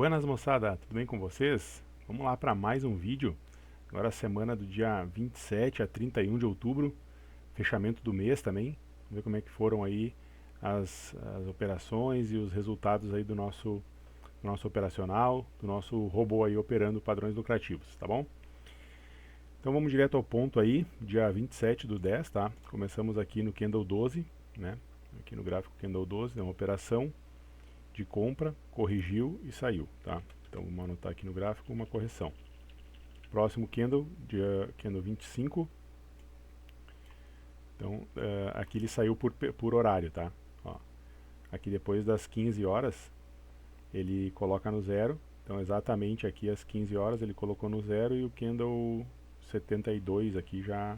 Buenas moçada, tudo bem com vocês? Vamos lá para mais um vídeo. Agora a semana do dia 27 a 31 de outubro, fechamento do mês também. Vamos ver como é que foram aí as operações e os resultados aí do nosso operacional, do nosso robô aí operando padrões lucrativos, tá bom? Então vamos direto ao ponto aí, dia 27 do 10, tá? Começamos aqui no Candle 12, né? Aqui no gráfico Candle 12, é uma operação de compra, corrigiu e saiu, tá? Então vamos anotar aqui no gráfico uma correção. Próximo candle, dia candle 25. Então aqui ele saiu por horário, tá? Ó, aqui depois das 15 horas ele coloca no zero. Então exatamente aqui às 15 horas ele colocou no zero e o candle 72 aqui já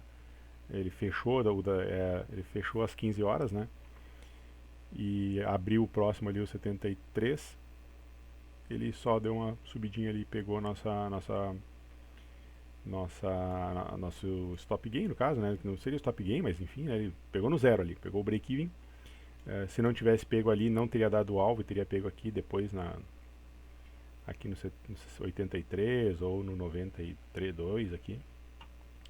ele fechou, ele fechou às 15 horas, né? E abriu o próximo ali o 73. Ele só deu uma subidinha ali, pegou nosso stop gain, no caso, né? Não seria stop gain, mas enfim, né? Ele pegou no zero ali, pegou o break-even. Se não tivesse pego ali, não teria dado o alvo, teria pego aqui depois aqui no 83 ou no 93.2 aqui.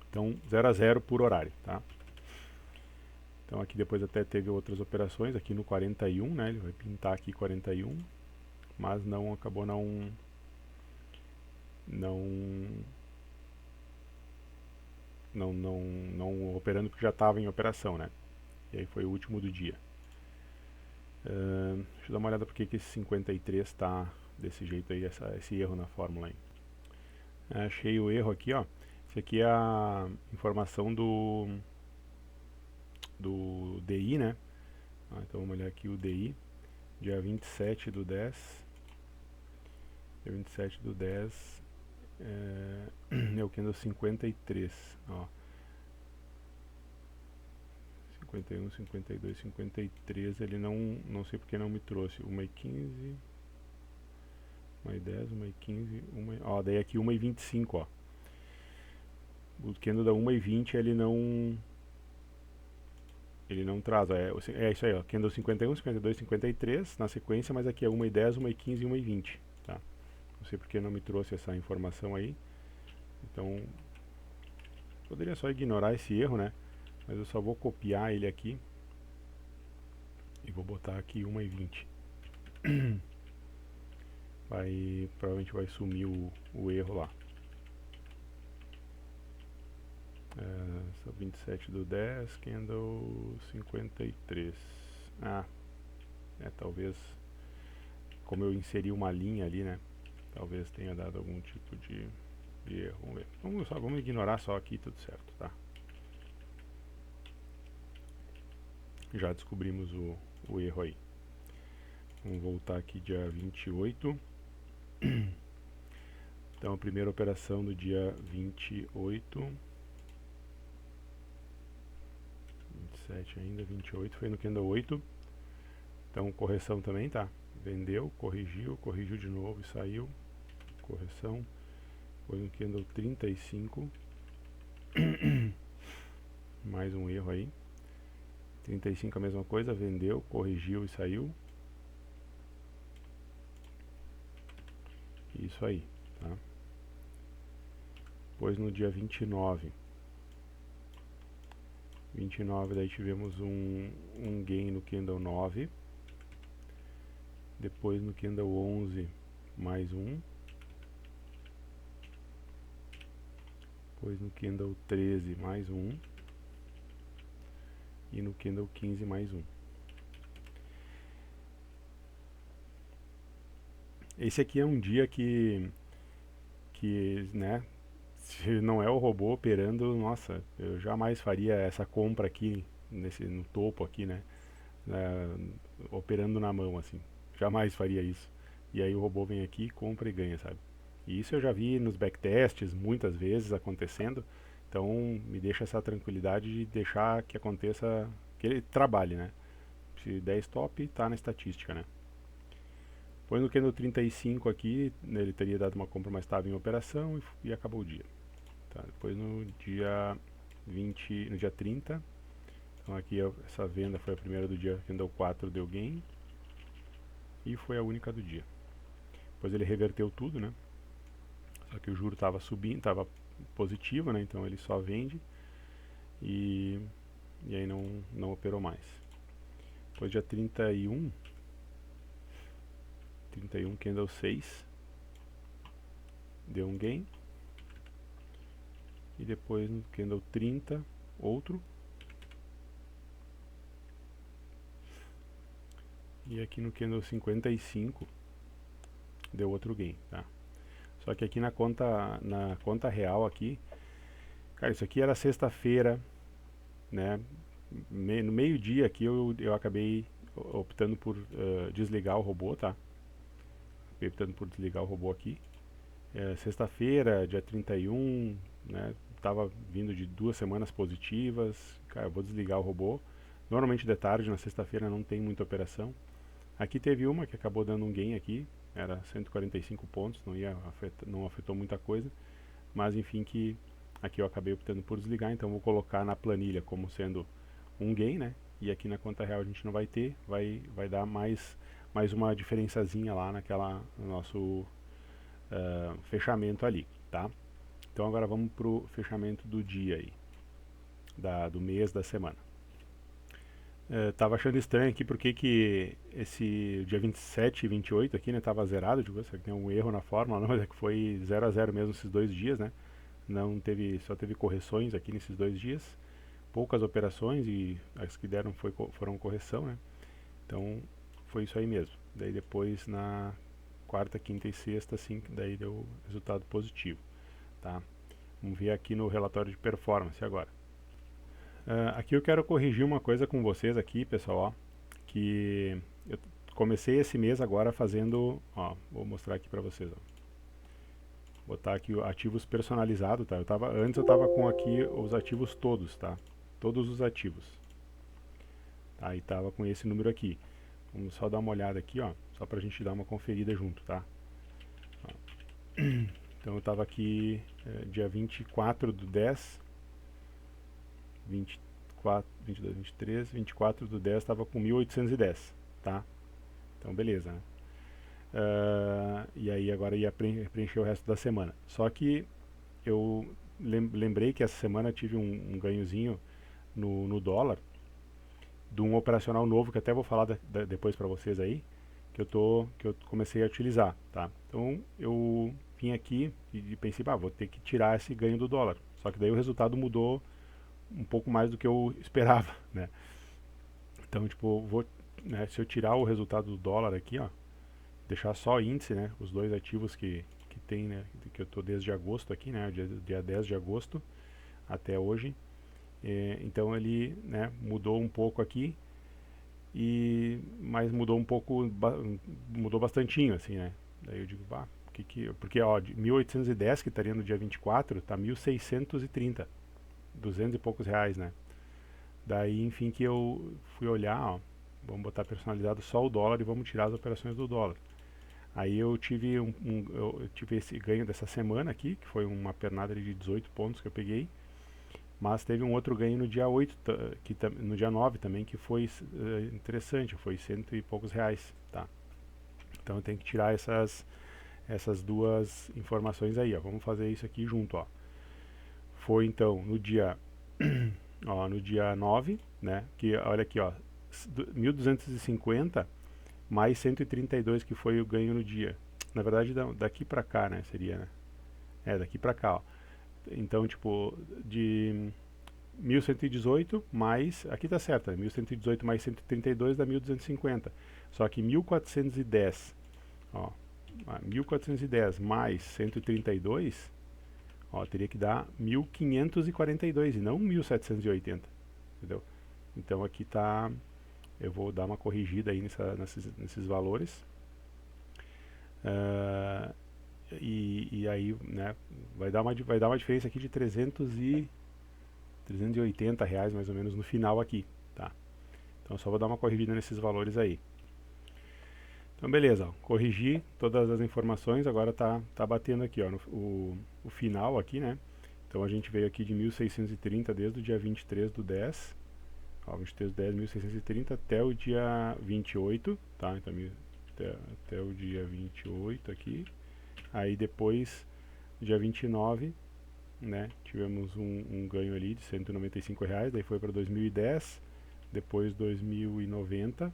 Então 0 a 0 por horário, tá? Então aqui depois até teve outras operações, aqui no 41, né? Ele vai pintar aqui 41, mas não acabou não operando porque já estava em operação, né? E aí foi o último do dia. Deixa eu dar uma olhada porque que esse 53 está desse jeito aí, esse erro na fórmula aí. Achei o erro aqui, ó. Esse aqui é a informação do DI, né? Então vamos olhar aqui o DI, dia 27 do 10. Dia 27 do 10 é o candle 53, ó. 51, 52, 53, ele não sei porque não me trouxe 1h15, 1h10, 1h15, ó, daí aqui 1h25, ó. O candle da 1h20 ele não traz, ó, é isso aí, ó, candle 51, 52, 53 na sequência, mas aqui é 1h10, 1h15 e 1h20, tá? Não sei porque não me trouxe essa informação aí, então poderia só ignorar esse erro, né? Mas eu só vou copiar ele aqui e vou botar aqui 1h20. Provavelmente vai sumir o erro lá. 27 do 10, candle 53. Talvez, como eu inseri uma linha ali, né? Talvez tenha dado algum tipo de erro. Vamos ver. Vamos ignorar só aqui, tudo certo, tá? Já descobrimos o erro aí. Vamos voltar aqui dia 28. Então a primeira operação do dia 28. 27 ainda, 28 foi no candle 8. Então correção também, tá? Vendeu, corrigiu de novo e saiu. Correção. Foi no candle 35. Mais um erro aí. 35 a mesma coisa, vendeu, corrigiu e saiu. Isso aí, tá? Depois no dia 29. 29 daí tivemos um gain no candle 9. Depois no candle 11 mais um. Depois no candle 13 mais um. E no candle 15 mais um. Esse aqui é um dia que né, se não é o robô operando, nossa, eu jamais faria essa compra aqui no topo aqui, né, operando na mão assim. Jamais faria isso. E aí o robô vem aqui, compra e ganha, sabe? E isso eu já vi nos backtests muitas vezes acontecendo. Então me deixa essa tranquilidade de deixar que aconteça, que ele trabalhe, né? Se der stop, tá na estatística, né? Depois no candle 35 aqui, ele teria dado uma compra mais estável em operação e acabou o dia. Tá? Depois no dia 20, no dia 30, então aqui essa venda foi a primeira do dia, candle 4 deu gain e foi a única do dia. depois ele reverteu tudo, né? Só que o juro estava subindo, estava positivo, né? Então ele só vende e aí não operou mais. Depois dia 31 candle 6 deu um gain, e depois no candle 30 outro, e aqui no candle 55 deu outro gain, tá? Só que aqui na conta real aqui, cara, isso aqui era sexta-feira, né? No meio-dia aqui eu acabei optando por desligar o robô, tá? Acabei optando por desligar o robô aqui. Sexta-feira, dia 31, né? Tava vindo de 2 semanas positivas. Cara, eu vou desligar o robô. Normalmente de tarde, na sexta-feira, não tem muita operação. Aqui teve uma que acabou dando um gain aqui, era 145 pontos, não afetou muita coisa, mas enfim, que aqui eu acabei optando por desligar, então vou colocar na planilha como sendo um gain, né? E aqui na conta real a gente não vai ter, vai dar mais uma diferençazinha lá no nosso fechamento ali, tá? Então agora vamos pro fechamento do dia aí, do mês, da semana. Tava achando estranho aqui porque que esse dia 27 e 28 aqui, né, tava zerado, digo, será que tem um erro na fórmula? Não, mas é que foi 0 a 0 mesmo esses 2 dias, né? Só teve correções aqui nesses 2 dias, poucas operações, e as que deram foram correção, né? Então foi isso aí mesmo. Daí depois na quarta, quinta e sexta, sim, daí deu resultado positivo, tá? Vamos ver aqui no relatório de performance agora. Aqui eu quero corrigir uma coisa com vocês aqui, pessoal, ó, que eu comecei esse mês agora fazendo, ó, vou mostrar aqui pra vocês, ó. Botar aqui ativos personalizados, tá? Antes eu tava com aqui os ativos todos, tá? Todos os ativos. Tá? E tava com esse número aqui. Vamos só dar uma olhada aqui, ó, só pra gente dar uma conferida junto, tá? Ó. Então eu tava aqui dia 24 do 10, 24, 22, 23, 24 do 10 estava com 1810, tá? Então beleza, né? E aí agora ia preencher o resto da semana. Só que eu lembrei que essa semana tive um ganhozinho no dólar, de um operacional novo que até vou falar depois para vocês aí, que eu comecei a utilizar, tá? Então eu vim aqui e pensei, vou ter que tirar esse ganho do dólar. Só que daí o resultado mudou um pouco mais do que eu esperava, né? Então, tipo, né, se eu tirar o resultado do dólar aqui, ó, deixar só índice, né, os dois ativos que tem, né, que eu tô desde agosto aqui, né, dia 10 de agosto até hoje, então ele, né, mudou um pouco aqui, mas mudou um pouco, mudou bastantinho, assim, né? Daí eu digo, porque ó, de 1810 que estaria no dia 24, tá 1630, 200 e poucos reais, né? Daí, enfim, que eu fui olhar, ó, vamos botar personalizado só o dólar e vamos tirar as operações do dólar. Aí eu tive eu tive esse ganho dessa semana aqui, que foi uma pernada de 18 pontos que eu peguei, mas teve um outro ganho no dia 8, no dia 9 também, que foi interessante, foi 100 e poucos reais, tá? Então eu tenho que tirar essas duas informações aí, ó. Vamos fazer isso aqui junto, ó. Foi então no dia ó, no dia 9, né, que olha aqui, ó, 1250 mais 132 que foi o ganho no dia. Na verdade, daqui pra cá, né, seria, né? Daqui pra cá, ó. Então, tipo, de 1118 mais, aqui tá certo, né? 1118 mais 132 dá 1250. Só que 1410, ó, 1410 mais 132, ó, teria que dar 1542 e não 1780, entendeu? Então aqui tá, eu vou dar uma corrigida aí nesses valores, e aí, né, vai dar uma diferença aqui de 380 reais mais ou menos no final aqui, tá? Então só vou dar uma corrigida nesses valores aí. Então beleza, ó, corrigi todas as informações, agora tá batendo aqui, ó, o final aqui, né? Então a gente veio aqui de 1630 desde o dia 23 do 10, ó, 23 do 10, 1630 até o dia 28, tá? Então até o dia 28 aqui. Aí depois, dia 29, né, tivemos um ganho ali de R$ 195, daí foi para 2010, depois 2090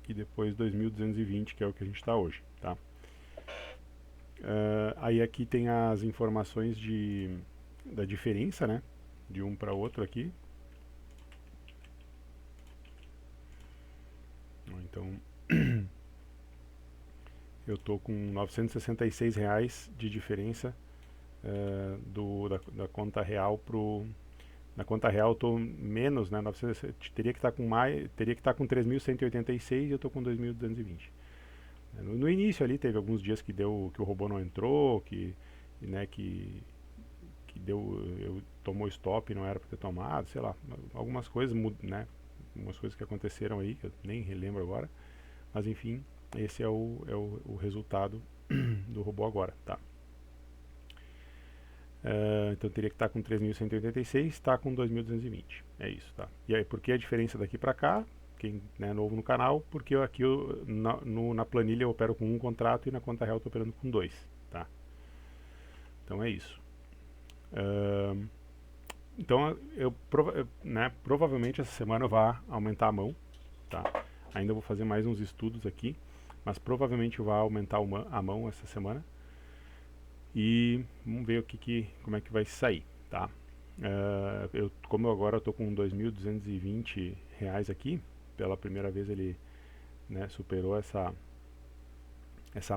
e depois 2220, que é o que a gente está hoje, tá? Aí aqui tem as informações da diferença, né, de um para outro aqui. Então eu tô com R$ 966 de diferença da conta real na conta real eu tô menos, né, 900, teria que estar com mais, teria que estar com 3.186 e eu tô com 2.220. No início ali teve alguns dias que o robô não entrou, né, que tomou stop e não era para ter tomado, sei lá, algumas coisas, né, algumas coisas que aconteceram aí que eu nem relembro agora, mas enfim, esse é o resultado do robô agora, tá? Então teria que estar com 3.186, está com 2.220. É isso, tá? E aí, por que a diferença daqui para cá? Quem é novo no canal, porque aqui na planilha eu opero com um contrato e na conta real eu estou operando com dois, tá? Então é isso. Então provavelmente essa semana eu vá aumentar a mão, tá? Ainda vou fazer mais uns estudos aqui, mas provavelmente eu vou aumentar a mão essa semana. E vamos ver como é que vai sair, tá? Como eu agora estou com R$ 2.220 aqui, pela primeira vez ele, né, superou essa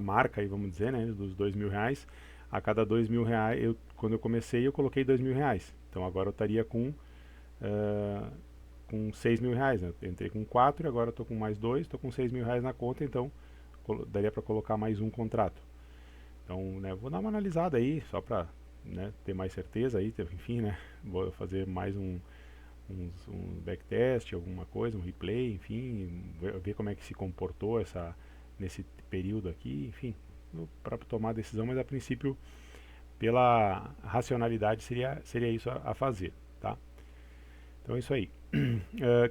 marca aí, vamos dizer, né, dos R$ 2.000. A cada R$ 2.000, quando eu comecei eu coloquei R$ 2.000. Então agora eu estaria com R$ 6.000, né? Eu entrei com 4 e agora estou com mais 2, estou com R$ 6.000 na conta, então daria para colocar mais um contrato. Então, né, vou dar uma analisada aí, só para, né, ter mais certeza aí, enfim, né, vou fazer mais um backtest, alguma coisa, um replay, enfim, ver como é que se comportou nesse período aqui, enfim, para tomar a decisão, mas a princípio, pela racionalidade, seria isso a fazer, tá? Então é isso aí.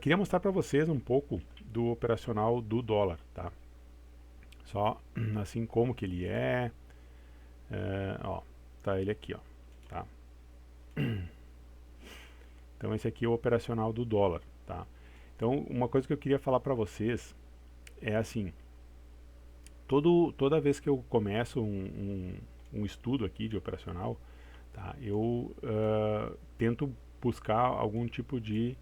Queria mostrar para vocês um pouco do operacional do dólar, tá? Só assim como que ele é. Ó, tá ele aqui, ó, tá? Então esse aqui é o operacional do dólar, tá? Então uma coisa que eu queria falar para vocês é assim, toda vez que eu começo um estudo aqui de operacional, tá? Eu tento buscar algum tipo de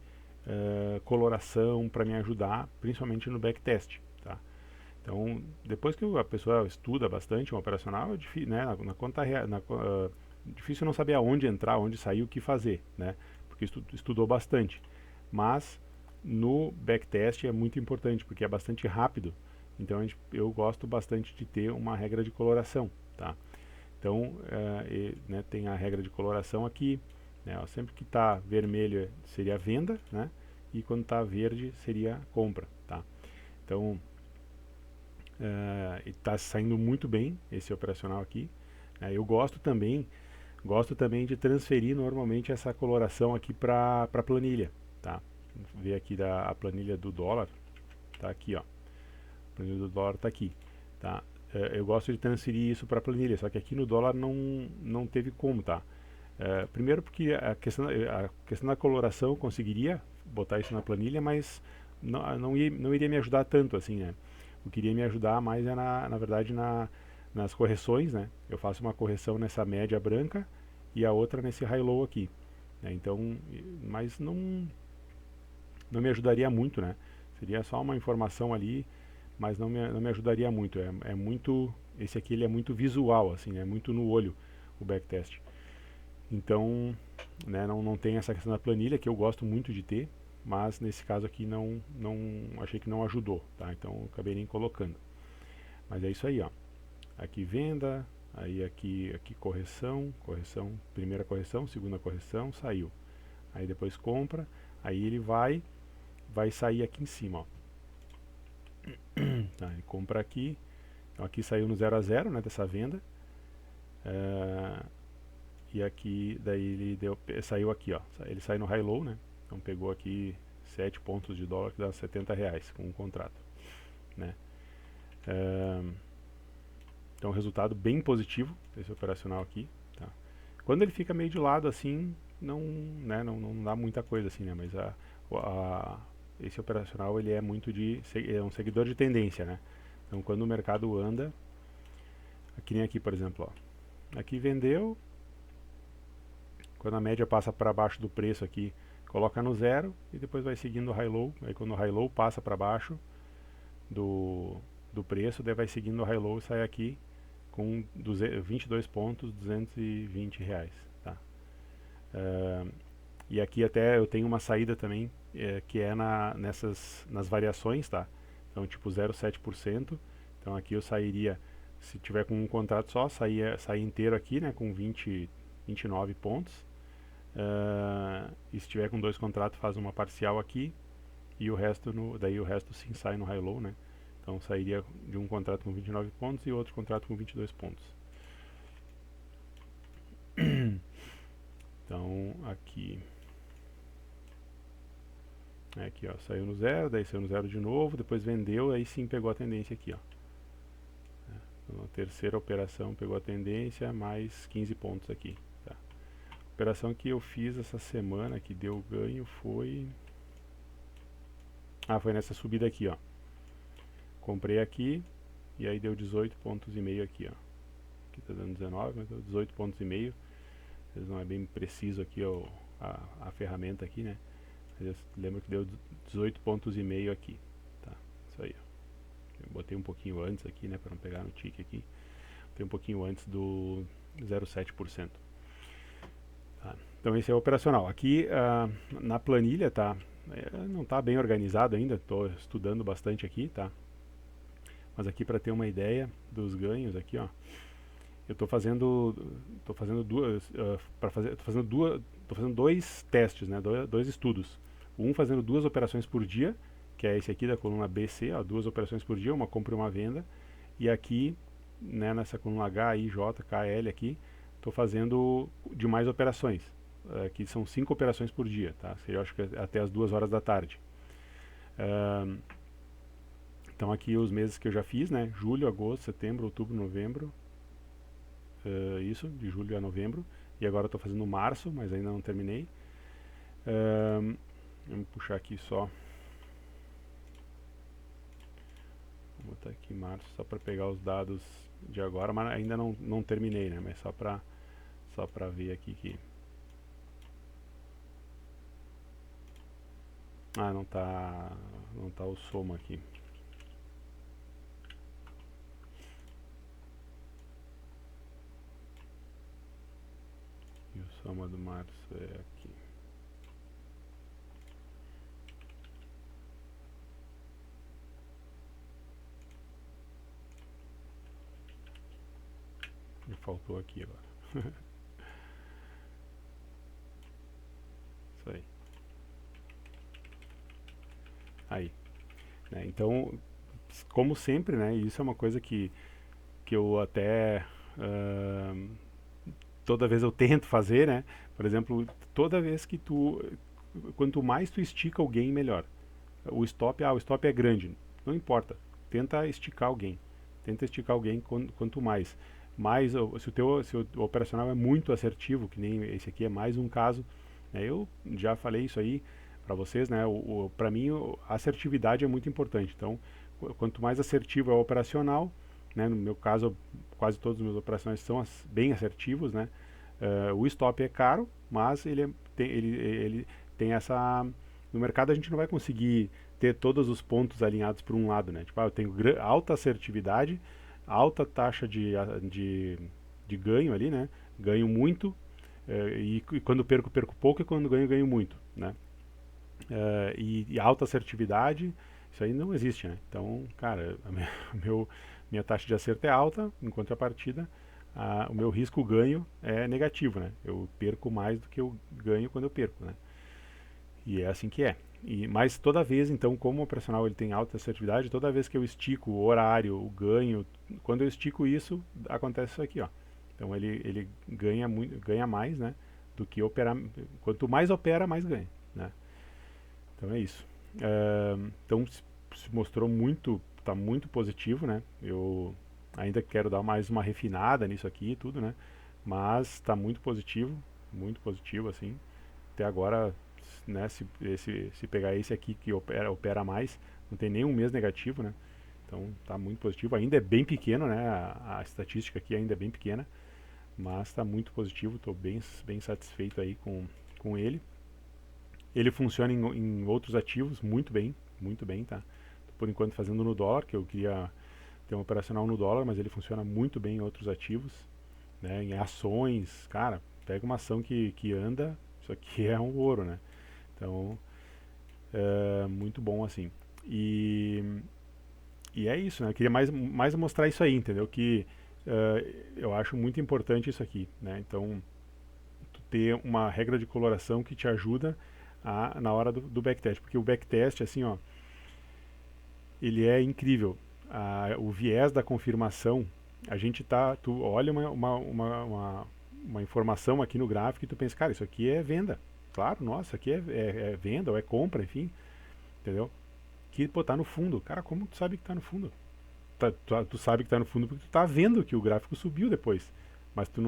coloração para me ajudar, principalmente no backtest, tá? Então, depois que a pessoa estuda bastante um operacional, é difícil, né, na conta difícil não saber aonde entrar, onde sair, o que fazer, né? Porque estudou bastante. Mas no backtest é muito importante, porque é bastante rápido. Então eu gosto bastante de ter uma regra de coloração, tá? Então, né, tem a regra de coloração aqui, né, ó, sempre que está vermelho seria venda, né? E quando está verde seria compra, tá? Então está saindo muito bem esse operacional aqui. Eu gosto também de transferir normalmente essa coloração aqui para a planilha, tá? Ver aqui a planilha do dólar, tá aqui, ó. A planilha do dólar tá aqui, tá? Eu gosto de transferir isso para a planilha, só que aqui no dólar não teve como, tá? Primeiro porque a questão da coloração eu conseguiria botar isso na planilha, mas não iria me ajudar tanto assim, né? O que iria me ajudar mais é na verdade nas correções, né? Eu faço uma correção nessa média branca e a outra nesse high-low aqui, né? Então, mas não me ajudaria muito, né? Seria só uma informação ali, mas não me ajudaria muito. Esse aqui ele é muito visual, assim, é muito no olho o backtest. Então, né, não tem essa questão da planilha que eu gosto muito de ter, mas nesse caso aqui achei que não ajudou, tá? Então eu acabei nem colocando. Mas é isso aí, ó. Aqui venda, aí aqui correção, primeira correção, segunda correção, saiu. Aí depois compra, aí ele vai sair aqui em cima, ó. Tá, ele compra aqui, então aqui saiu no 0 a 0, né, dessa venda. E aqui, daí ele saiu aqui, ó. Ele sai no high-low, né? Então pegou aqui 7 pontos de dólar, que dá R$ 70 com um contrato, né? Então resultado bem positivo esse operacional aqui, tá? Quando ele fica meio de lado assim, não, né, não dá muita coisa assim, né? Mas esse operacional ele é muito é um seguidor de tendência, né? Então quando o mercado anda, aqui nem aqui por exemplo, ó, aqui vendeu, quando a média passa para baixo do preço aqui, coloca no zero e depois vai seguindo o high-low. Aí quando o high-low passa para baixo do preço, daí vai seguindo o high-low e sai aqui com 22 pontos, 220 reais, tá? E aqui até eu tenho uma saída também, que é nas variações, tá? Então tipo 0,7%. Então aqui eu sairia, se tiver com um contrato só, sair inteiro aqui, né, com 29 pontos. E se tiver com dois contratos, faz uma parcial aqui e o resto daí o resto sim sai no high-low, né? Então sairia de um contrato com 29 pontos e outro contrato com 22 pontos. Então aqui ó, saiu no zero, daí saiu no zero de novo, depois vendeu, aí sim pegou a tendência aqui, ó. Então, a terceira operação pegou a tendência, mais 15 pontos aqui, tá? A operação que eu fiz essa semana que deu ganho foi foi nessa subida aqui, ó. Comprei aqui e aí deu 18 pontos e meio aqui, ó. Aqui tá dando 19, mas deu 18 pontos e meio. Não é bem preciso aqui ó, a ferramenta aqui, né? Lembra que deu 18 pontos e meio aqui, tá? Isso aí, ó. Eu botei um pouquinho antes aqui, né, para não pegar no tique aqui. Botei um pouquinho antes do 0,7%. Tá? Então esse é o operacional. Aqui na planilha, tá? Não está bem organizado ainda, estou estudando bastante aqui, tá? Mas aqui para ter uma ideia dos ganhos aqui, ó, eu estou fazendo dois testes, né, dois estudos. Um fazendo 2 operações por dia, que é esse aqui da coluna BC, ó, 2 operações por dia, uma compra e uma venda. E aqui, né, nessa coluna H, I, J, K, L aqui, estou fazendo de mais operações. Aqui são 5 operações por dia, tá? Seria, acho que até as 2 horas da tarde. Então aqui os meses que eu já fiz, né? Julho, agosto, setembro, outubro, novembro. Isso, de julho a novembro. E agora estou fazendo março, mas ainda não terminei. Vamos puxar aqui só. Vou botar aqui março só para pegar os dados de agora, mas ainda não terminei, né? Mas só para ver aqui que... não tá o soma aqui. E o soma do março é aqui. Me faltou aqui agora. Isso aí. Aí. Né? Então, como sempre, né? Isso é uma coisa que eu até... toda vez eu tento fazer, né? Por exemplo, toda vez que quanto mais tu estica alguém, melhor. O stop é grande, não importa. Tenta esticar alguém. Quanto mais. Se o operacional é muito assertivo, que nem esse aqui é mais um caso, né? Eu já falei isso aí para vocês, né? Para mim, a assertividade é muito importante. Então, quanto mais assertivo é o operacional, né? No meu caso, quase todos os meus operacionais são bem assertivos, né? O stop é caro, mas ele tem essa... No mercado a gente não vai conseguir ter todos os pontos alinhados para um lado, né? Tipo, eu tenho alta assertividade, alta taxa de ganho ali, né? Ganho muito, e quando perco pouco, e quando ganho muito, né? E alta assertividade, isso aí não existe, né? Então, cara, minha taxa de acerto é alta, em contrapartida, o meu risco-ganho é negativo, né? Eu perco mais do que eu ganho quando eu perco, né? E é assim que é. Mas toda vez, então, como o operacional ele tem alta assertividade, toda vez que eu estico o horário, o ganho, quando eu estico isso, acontece isso aqui, ó. Então ele ganha mais, né? Do que operar. Quanto mais opera, mais ganha, né? Então é isso. Então se mostrou muito tá muito positivo, né? Eu ainda quero dar mais uma refinada nisso aqui e tudo, né? Mas está muito positivo assim. Até agora, né, se pegar esse aqui que opera mais, não tem nenhum mês negativo, né? Então está muito positivo. Ainda é bem pequeno, né? A estatística aqui ainda é bem pequena, mas está muito positivo. Estou bem satisfeito aí com ele. Ele funciona em outros ativos muito bem, tá? Tô por enquanto fazendo no dólar, que eu queria ter um operacional no dólar, mas ele funciona muito bem em outros ativos, né? Em ações, cara, pega uma ação que anda, isso aqui é um ouro, né? Então, é muito bom assim. E, e é isso, né? Eu queria mais mostrar isso aí, entendeu? Que eu acho muito importante isso aqui, né? Então, tu ter uma regra de coloração que te ajuda na hora do backtest, porque o backtest, assim, ó, ele é incrível. O viés da confirmação, a gente tu olha uma informação aqui no gráfico e tu pensa, cara, isso aqui é venda. Claro, nossa, aqui é venda ou é compra, enfim, entendeu? Que, pô, tá no fundo. Cara, como tu sabe que tá no fundo? Tu sabe que tá no fundo porque tu tá vendo que o gráfico subiu depois. Mas tu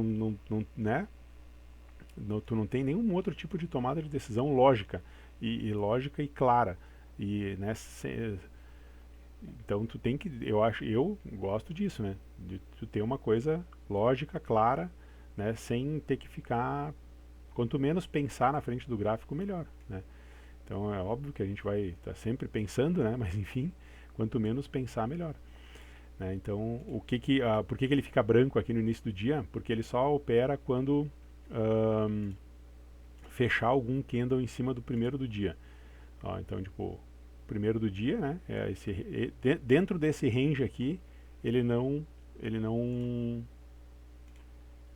né? Tu não tem nenhum outro tipo de tomada de decisão lógica. E lógica e clara. E, né, então tu tem que, eu gosto disso, né? De tu ter uma coisa lógica, clara, né? Sem ter que ficar, quanto menos pensar na frente do gráfico, melhor, né? Então é óbvio que a gente vai estar sempre pensando, né? Mas enfim, quanto menos pensar, melhor. Né? Então, por que ele fica branco aqui no início do dia? Porque ele só opera quando fechar algum candle em cima do primeiro do dia. Ó, então, tipo, primeiro do dia, né? Dentro desse range aqui, ele não, ele não,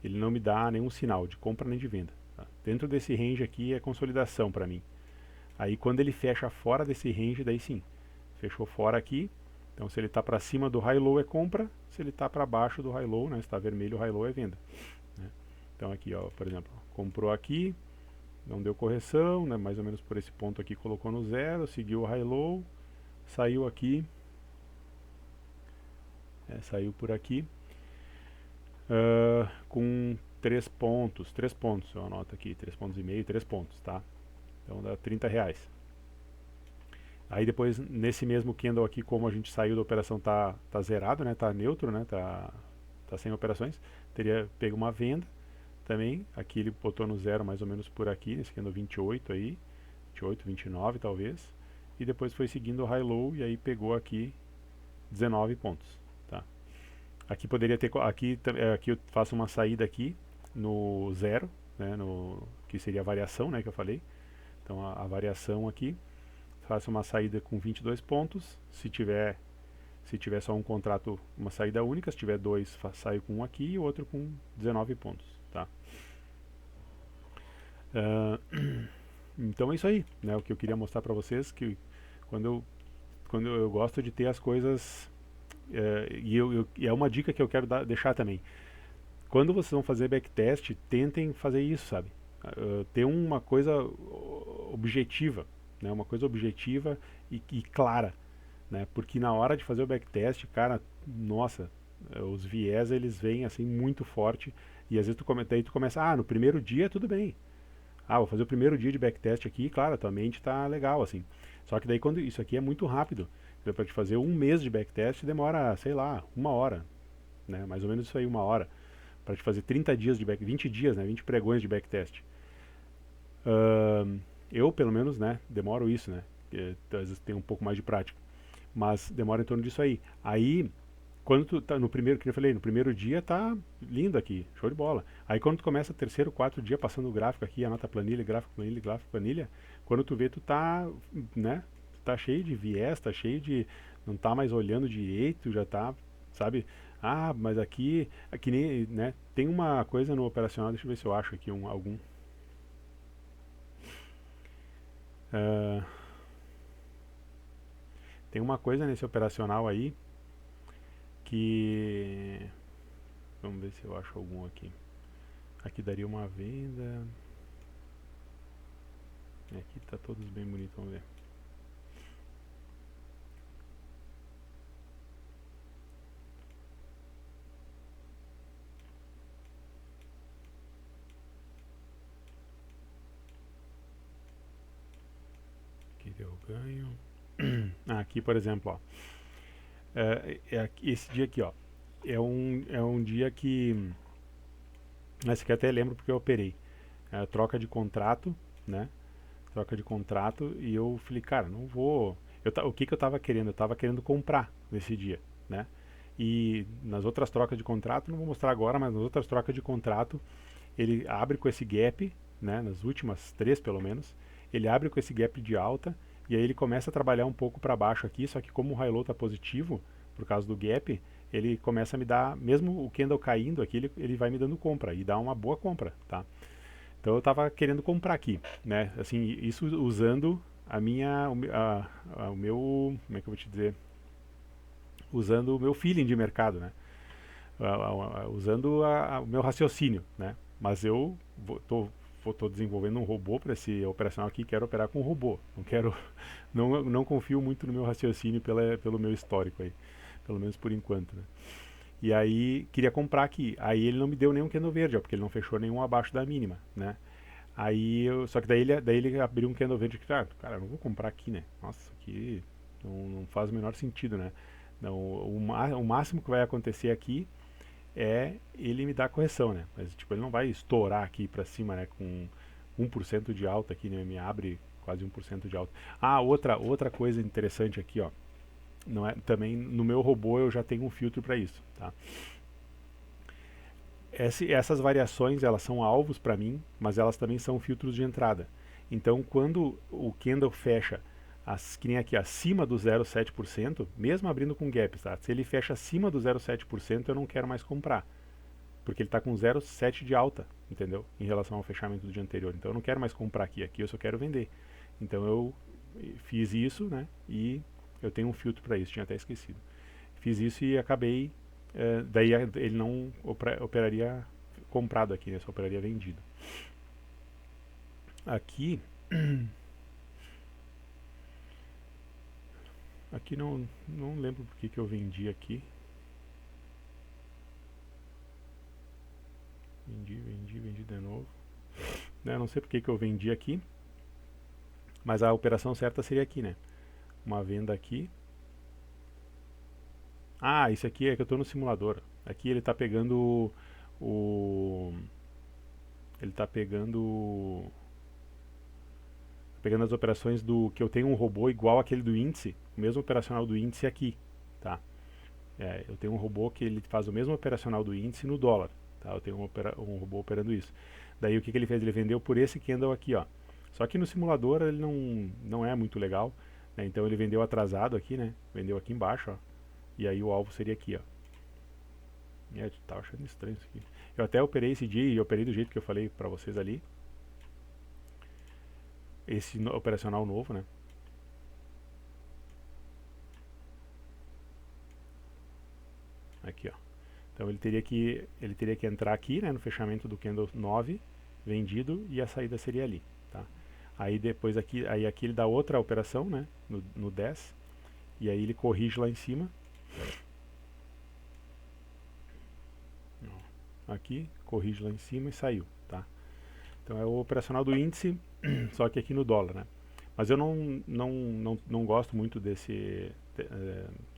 ele não me dá nenhum sinal de compra nem de venda. Tá? Dentro desse range aqui é consolidação para mim. Aí quando ele fecha fora desse range, daí sim, fechou fora aqui. Então se ele está para cima do high low é compra, se ele está para baixo do high low, né? Se está vermelho o high low é venda. Né? Então aqui, ó, por exemplo, comprou aqui, não deu correção, né? Mais ou menos por esse ponto aqui colocou no zero, seguiu o high low, saiu aqui, saiu por aqui com 3 pontos, eu anoto aqui, 3 pontos e meio, 3 pontos, tá? Então dá R$30. Aí depois, nesse mesmo candle aqui, como a gente saiu da operação, tá zerado, né? Tá neutro, né? Tá sem operações. Teria pego uma venda também. Aqui ele botou no zero mais ou menos por aqui, nesse candle 28 aí. 28, 29 talvez. E depois foi seguindo o high low e aí pegou aqui 19 pontos, tá? Aqui poderia ter, aqui eu faço uma saída aqui no zero, né? Que seria a variação, né? Que eu falei. Então a variação aqui. Faço uma saída com 22 pontos. Se tiver só um contrato, uma saída única. Se tiver dois, saio com um aqui e o outro com 19 pontos. Tá? Então é isso aí, né? O que eu queria mostrar para vocês, que quando eu gosto de ter as coisas, e é uma dica que eu quero deixar também. Quando vocês vão fazer backtest, tentem fazer isso, sabe? Ter uma coisa objetiva, né? Uma coisa objetiva e clara, né? Porque na hora de fazer o backtest, cara, nossa, os viés eles vêm assim muito forte e às vezes tu começa, no primeiro dia tudo bem. Vou fazer o primeiro dia de backtest aqui, claro, a tua mente tá legal assim. Só que daí quando isso aqui é muito rápido, para te fazer um mês de backtest demora, sei lá, 1 hora, né? Mais ou menos isso aí, 1 hora. Para te fazer 30 dias de 20 dias, né? 20 pregões de backtest. Eu, pelo menos, né? Demoro isso, né? Porque, às vezes tem um pouco mais de prática. Mas demora em torno disso aí. Aí, quando tu tá no primeiro, que eu falei, no primeiro dia tá lindo aqui, show de bola. Aí quando tu começa terceiro, quarto dia passando o gráfico aqui, anota planilha, gráfico, planilha, gráfico, planilha, quando tu vê, tu tá, né? Tu tá cheio de viés, tá cheio de, não tá mais olhando direito, já tá, sabe? Mas aqui nem, né? Tem uma coisa no operacional, deixa eu ver se eu acho aqui algum. Tem uma coisa nesse operacional aí que, vamos ver se eu acho algum aqui. Aqui daria uma venda. Aqui tá todos bem bonitos, vamos ver. ganho. Aqui, por exemplo, ó, esse dia aqui, ó, é um dia que, esse aqui até lembro porque eu operei, troca de contrato, né? Troca de contrato e eu falei, cara, não vou. O que que eu tava querendo? Eu tava querendo comprar nesse dia, né? E nas outras trocas de contrato, não vou mostrar agora, mas nas outras trocas de contrato, ele abre com esse gap, né? Nas últimas três pelo menos, ele abre com esse gap de alta e aí ele começa a trabalhar um pouco para baixo aqui, só que como o high low tá positivo por causa do gap, ele começa a me dar, mesmo o candle caindo aqui, ele vai me dando compra e dá uma boa compra, tá? Então eu estava querendo comprar aqui, né? Assim, isso usando o meu, como é que eu vou te dizer? Usando o meu feeling de mercado, né? Usando o meu raciocínio, né? Mas eu tô desenvolvendo um robô para esse operacional aqui, quero operar com um robô. Não quero, não confio muito no meu raciocínio pelo meu histórico aí, pelo menos por enquanto, né? E aí queria comprar aqui. Aí ele não me deu nenhum candle verde, ó, porque ele não fechou nenhum abaixo da mínima, né? Só que daí ele abriu um candle verde que, cara, eu não vou comprar aqui, né? Nossa, aqui não faz o menor sentido, né? Não, o máximo que vai acontecer aqui é ele me dar correção, né? Mas tipo, ele não vai estourar aqui pra cima, né? Com 1% de alta aqui, né? Me abre quase 1% de alta. Outra coisa interessante aqui, ó. Não é, também no meu robô eu já tenho um filtro para isso, tá? Essas variações elas são alvos para mim, mas elas também são filtros de entrada. Então, quando o candle fecha, que nem aqui, acima do 0,7%, mesmo abrindo com gaps, tá? Se ele fecha acima do 0,7%, eu não quero mais comprar, porque ele está com 0,7 de alta, entendeu? Em relação ao fechamento do dia anterior. Então, eu não quero mais comprar aqui eu só quero vender. Então, eu fiz isso, né? E eu tenho um filtro para isso, tinha até esquecido. Fiz isso e acabei daí ele não operaria comprado aqui, né? Só operaria vendido. Aqui, aqui não lembro por que eu vendi aqui. Vendi de novo. Não sei por que eu vendi aqui, mas a operação certa seria aqui, né? Uma venda aqui. Isso aqui é que eu estou no simulador. Aqui ele está pegando ele está pegando as operações do que eu tenho um robô igual aquele do índice, o mesmo operacional do índice aqui, tá? Eu tenho um robô que ele faz o mesmo operacional do índice no dólar, tá? Eu tenho um robô operando isso. Daí o que ele fez? Ele vendeu por esse candle aqui, ó. Só que no simulador ele não é muito legal, né? Então ele vendeu atrasado aqui, né? Vendeu aqui embaixo, ó. E aí o alvo seria aqui, ó. Tava achando estranho isso aqui. Eu até operei esse dia e operei do jeito que eu falei pra vocês ali. Esse operacional novo, né? Aqui, ó. Então ele teria que entrar aqui, né, no fechamento do candle 9, vendido, e a saída seria ali, tá? Aí depois aqui ele dá outra operação, né, no 10, e aí ele corrige lá em cima. Aqui, corrige lá em cima e saiu, tá? Então é o operacional do índice, só que aqui no dólar, né? Mas eu não gosto muito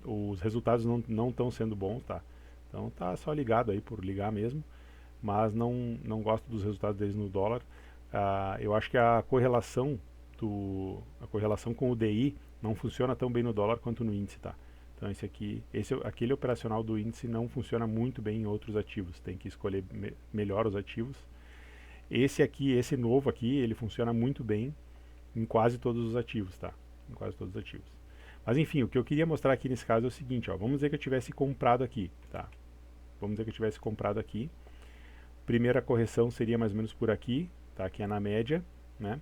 os resultados não estão sendo bons, tá? Então tá só ligado aí por ligar mesmo, mas não gosto dos resultados deles no dólar. Eu acho que a correlação com o DI não funciona tão bem no dólar quanto no índice, tá? Então aquele operacional do índice não funciona muito bem em outros ativos, tem que escolher melhor os ativos. Esse novo aqui, ele funciona muito bem em quase todos os ativos, tá? Em quase todos os ativos. Mas enfim, o que eu queria mostrar aqui nesse caso é o seguinte, ó, vamos dizer que eu tivesse comprado aqui, tá? Vamos dizer que eu tivesse comprado aqui. Primeira correção seria mais ou menos por aqui, tá? Que é na média, né?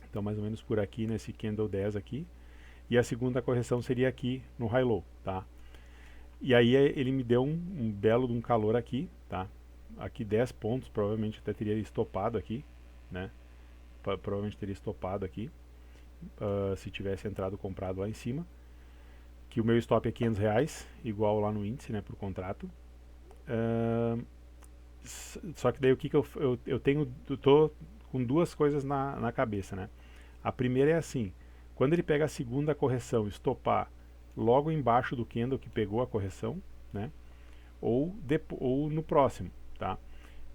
Então mais ou menos por aqui nesse candle 10 aqui. E a segunda correção seria aqui no high low, tá? E aí ele me deu um belo de um calor aqui, tá? Aqui 10 pontos, provavelmente até teria estopado aqui, né? Provavelmente teria estopado aqui, se tivesse entrado comprado lá em cima. Que o meu stop é R$500, igual lá no índice, né, por contrato. Só que daí o que eu tenho, eu tô com duas coisas na cabeça, né? A primeira é assim, Quando ele pega a segunda correção, estopar logo embaixo do candle que pegou a correção, né? Ou no próximo, tá?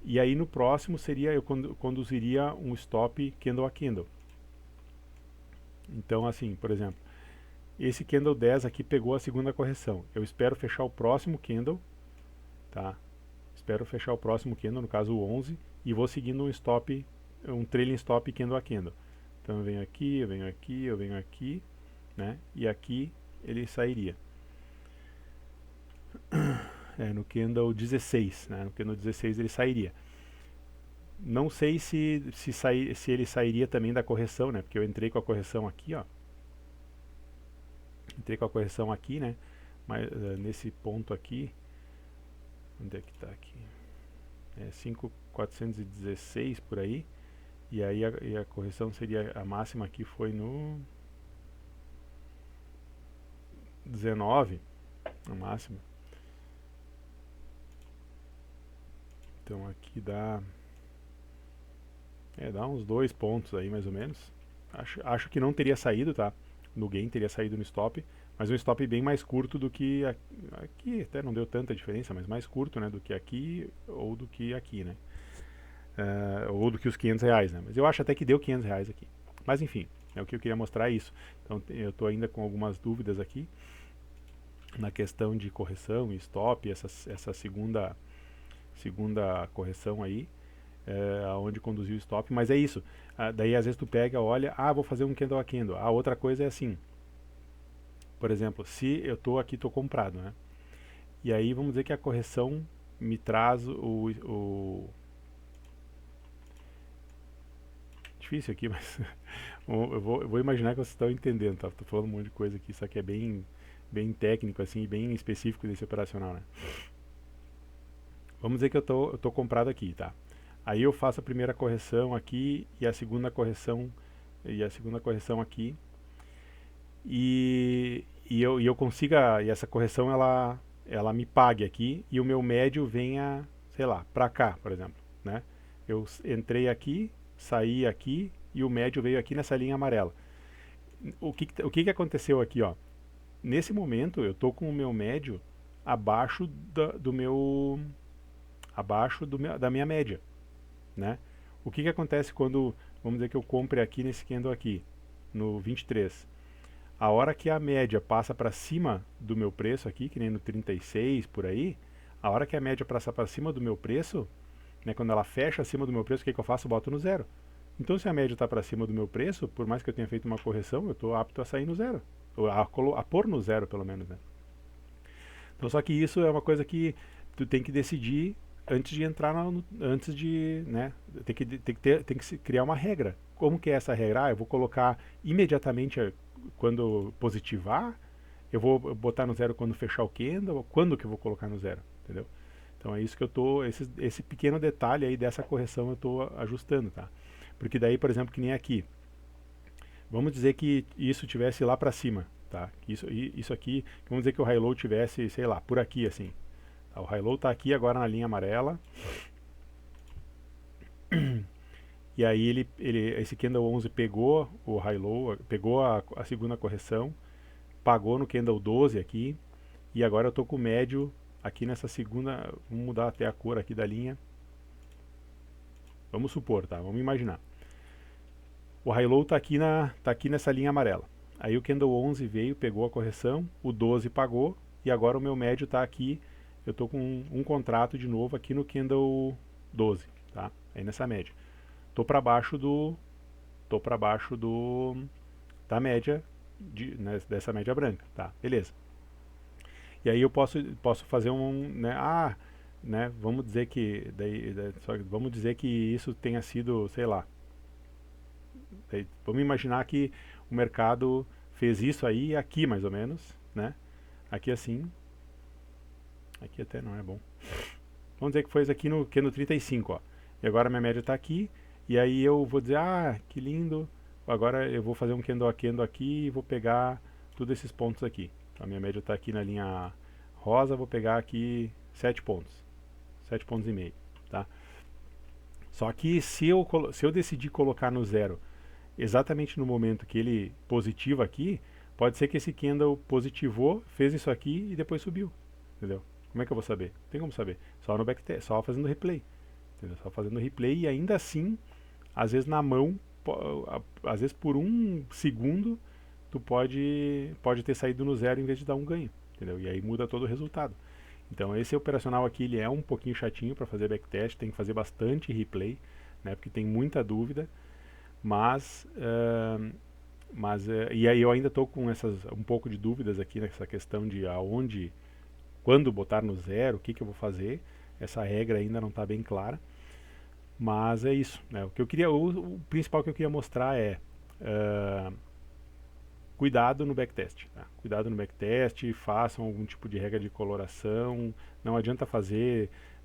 E aí no próximo seria, eu conduziria um stop candle a candle. Então assim, por exemplo, esse candle 10 aqui pegou a segunda correção. Eu espero fechar o próximo candle, tá? Espero fechar o próximo candle, no caso o 11, e vou seguindo um stop, um trailing stop candle a candle. Então eu venho aqui, eu venho aqui, eu venho aqui, né? E aqui ele sairia. No candle 16, né? No candle 16 ele sairia. Não sei se ele sairia também da correção, né? Porque eu entrei com a correção aqui, ó. Entrei com a correção aqui, né? Mas nesse ponto aqui, onde é que está aqui? 5.416 por aí. E aí a correção seria, a máxima aqui foi no 19, a máxima. Então aqui dá uns 2 pontos aí mais ou menos. Acho que não teria saído, tá? No gain teria saído no stop, mas um stop bem mais curto do que aqui, até não deu tanta diferença, mas mais curto, né, do que aqui ou do que aqui, né? Ou do que os R$500, né? Mas eu acho até que deu R$500 aqui. Mas enfim, o que eu queria mostrar é isso. Então eu estou ainda com algumas dúvidas aqui na questão de correção e stop, essa segunda correção aí, aonde conduziu o stop, mas é isso. Daí às vezes tu pega, olha, vou fazer um candle a candle. A outra coisa é assim, por exemplo, se eu estou aqui, estou comprado, né? E aí vamos dizer que a correção me traz difícil aqui, mas eu vou imaginar que vocês estão entendendo, tá? Tô falando um monte de coisa aqui, isso aqui é bem técnico, assim, bem específico desse operacional, né? Vamos dizer que eu tô comprado aqui, tá? Aí eu faço a primeira correção aqui e a segunda correção aqui, e eu consiga, e essa correção ela me pague aqui e o meu médio venha, sei lá, pra cá, por exemplo, né? Eu entrei aqui, saí aqui e o médio veio aqui nessa linha amarela. O que aconteceu aqui, ó? Nesse momento eu tô com o meu médio abaixo da minha média, né? O que acontece quando, vamos dizer que eu compre aqui nesse candle aqui, no 23? A hora que a média passa para cima do meu preço aqui, que nem no 36 por aí, a hora que a média passa para cima do meu preço, né, quando ela fecha acima do meu preço, o que eu faço? Eu boto no zero. Então se a média está para cima do meu preço, por mais que eu tenha feito uma correção, eu estou apto a sair no zero, ou a pôr no zero pelo menos, né? Então só que isso é uma coisa que tu tem que decidir antes de entrar antes de, né, tem que se criar uma regra. Como que é essa regra? Eu vou colocar imediatamente quando positivar, eu vou botar no zero quando fechar o candle, quando que eu vou colocar no zero, entendeu? Então é isso que eu tô, esse pequeno detalhe aí dessa correção eu estou ajustando, tá? Porque daí, por exemplo, que nem aqui, vamos dizer que isso tivesse lá para cima, tá? Isso aqui, vamos dizer que o high low tivesse, sei lá, por aqui assim. Tá? O high low está aqui agora na linha amarela. E aí esse candle 11 pegou o high low, pegou a segunda correção, pagou no candle 12 aqui, e agora eu estou com o médio aqui nessa segunda, vamos mudar até a cor aqui da linha. Vamos supor, tá? Vamos imaginar. O high low está aqui nessa linha amarela. Aí o candle 11 veio, pegou a correção, o 12 pagou, e agora o meu médio está aqui, eu estou com um contrato de novo aqui no candle 12, tá? Aí nessa média. Tô para baixo da média dessa média branca, tá? Beleza. E aí eu posso fazer né, vamos dizer que vamos dizer que isso tenha sido, sei lá. Vamos imaginar que o mercado fez isso aí aqui mais ou menos, né? Aqui assim. Aqui até não é bom. Vamos dizer que foi isso aqui no 35, ó. E agora minha média está aqui. E aí eu vou dizer, que lindo, agora eu vou fazer um candle a candle aqui e vou pegar todos esses pontos aqui. Então a minha média está aqui na linha rosa, vou pegar aqui 7 pontos. 7 pontos e meio, tá? Só que se eu decidir colocar no zero exatamente no momento que ele positiva aqui, pode ser que esse candle positivou, fez isso aqui e depois subiu, entendeu? Como é que eu vou saber? Não tem como saber. Só no backtest, só fazendo replay, entendeu? Só fazendo replay e ainda assim, às vezes na mão, às vezes por um segundo, tu pode ter saído no zero em vez de dar um ganho, entendeu? E aí muda todo o resultado. Então esse operacional aqui ele é um pouquinho chatinho para fazer backtest, tem que fazer bastante replay, né? Porque tem muita dúvida, mas e aí eu ainda estou com um pouco de dúvidas aqui nessa questão de aonde, quando botar no zero, o que eu vou fazer. Essa regra ainda não está bem clara, mas é isso, né? O principal que eu queria mostrar é cuidado no backtest, tá? Cuidado no backtest, façam algum tipo de regra de coloração. Não adianta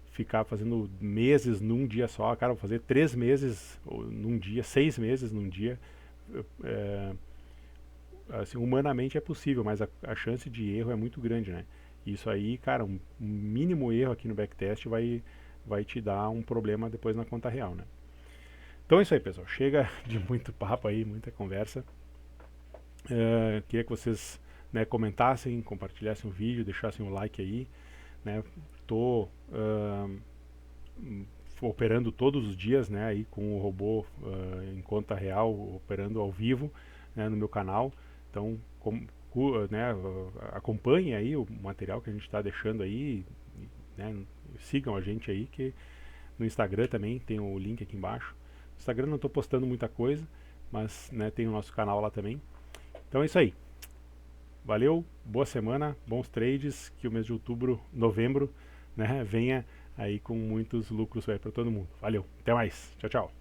ficar fazendo meses num dia só. Cara, vou fazer 3 meses num dia, 6 meses num dia. Assim, humanamente é possível, mas a chance de erro é muito grande, né? Isso aí, cara, um mínimo erro aqui no backtest vai te dar um problema depois na conta real, né? Então é isso aí, pessoal. Chega de muito papo aí, muita conversa. Queria que vocês, né, comentassem, compartilhassem o vídeo, deixassem o like aí, né? Tô operando todos os dias, né, aí com o robô em conta real, operando ao vivo, né, no meu canal. Então, né, acompanhem aí o material que a gente está deixando aí, né, sigam a gente aí, que no Instagram também tem o link aqui embaixo. No Instagram não estou postando muita coisa, mas, né, tem o nosso canal lá também. Então é isso aí. Valeu, boa semana, bons trades, que o mês de outubro, novembro, né, venha aí com muitos lucros para todo mundo. Valeu, até mais, tchau, tchau.